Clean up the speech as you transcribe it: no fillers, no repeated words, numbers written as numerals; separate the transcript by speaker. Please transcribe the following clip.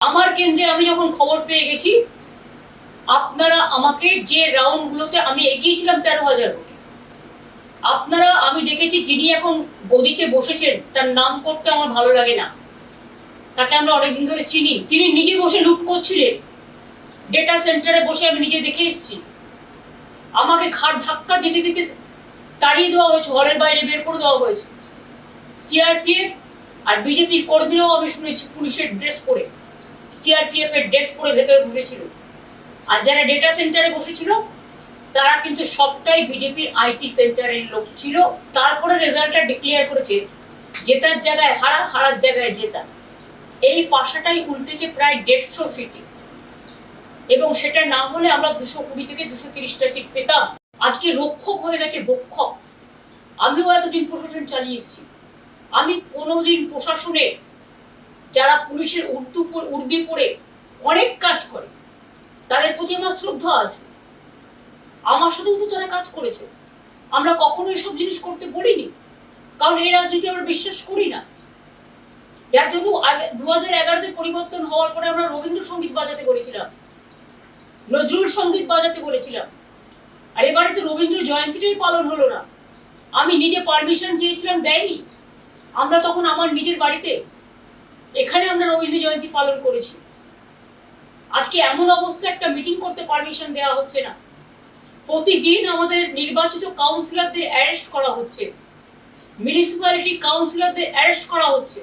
Speaker 1: আমার কেন্দ্রে আমি যখন খবর পেয়ে গেছি, আপনারা আমাকে যে রাউন্ডগুলোতে আমি এগিয়েছিলাম 13,000 ভোটে, আপনারা আমি দেখেছি যিনি এখন গদিতে বসেছেন তার নাম করতে আমার ভালো লাগে না, তাকে আমরা অনেকদিন ধরে চিনি। তিনি নিজে বসে লুট করছিলেন, ডেটা সেন্টারে বসে আমি নিজে দেখে এসেছি। আমাকে ঘাড় ধাক্কা দিতে দিতে তাড়িয়ে দেওয়া হয়েছে, হলের বাইরে বের করে দেওয়া হয়েছে। সিআরপিএফ আর বিজেপির কর্মীরাও আমি শুনেছি পুলিশের ড্রেস পরে, সিআরপিএফ এর ড্রেস পরে ভেতরে বসেছিল। আর যারা ডেটা সেন্টারে বসেছিল তারা কিন্তু সবটাই বিজেপির আইটি সেন্টারের লোক ছিল। তারপরে রেজাল্টটা ডিক্লেয়ার করেছে, জেতার জায়গায় হারা, হারার জায়গায় জেতা। এই পাশাটাই উল্টেছে প্রায় 150 সিটে, এবং সেটা না হলে আমরা 220 থেকে 230টা সিট পেতাম। আজকে রক্ষক হয়ে গেছে ভক্ষক। আমিও এতদিন প্রশাসন চালিয়ে এসেছি, আমি কোনোদিন প্রশাসনে যারা পুলিশের উর্দি পরে অনেক কাজ করে তাদের প্রতি আমার শ্রদ্ধা আছে। আমার সাথেও তো তারা কাজ করেছে, আমরা কখনো এসব জিনিস করতে বলিনি, কারণ এই রাজনীতি আমরা বিশ্বাস করি না। যার জন্য 2011-তে পরিবর্তন হওয়ার পরে আমরা রবীন্দ্রসঙ্গীত বাজাতে বলেছিলাম, নজরুল সঙ্গীত বাজাতে বলেছিলাম, আর এবারে তো রবীন্দ্র জয়ন্তীটাই পালন হলো না। আমি নিজে পারমিশন চেয়েছিলাম, দেয়নি। আমরা তখন আমার নিজের বাড়িতে এখানে আমরা রবীন্দ্র জয়ন্তী পালন করেছি। আজকে এমন অবস্থা, একটা মিটিং করতে পারমিশন দেওয়া হচ্ছে না। প্রতিদিন আমাদের নির্বাচিত কাউন্সিলরদের অ্যারেস্ট করা হচ্ছে, মিউনিসিপ্যালিটি কাউন্সিলরদের অ্যারেস্ট করা হচ্ছে।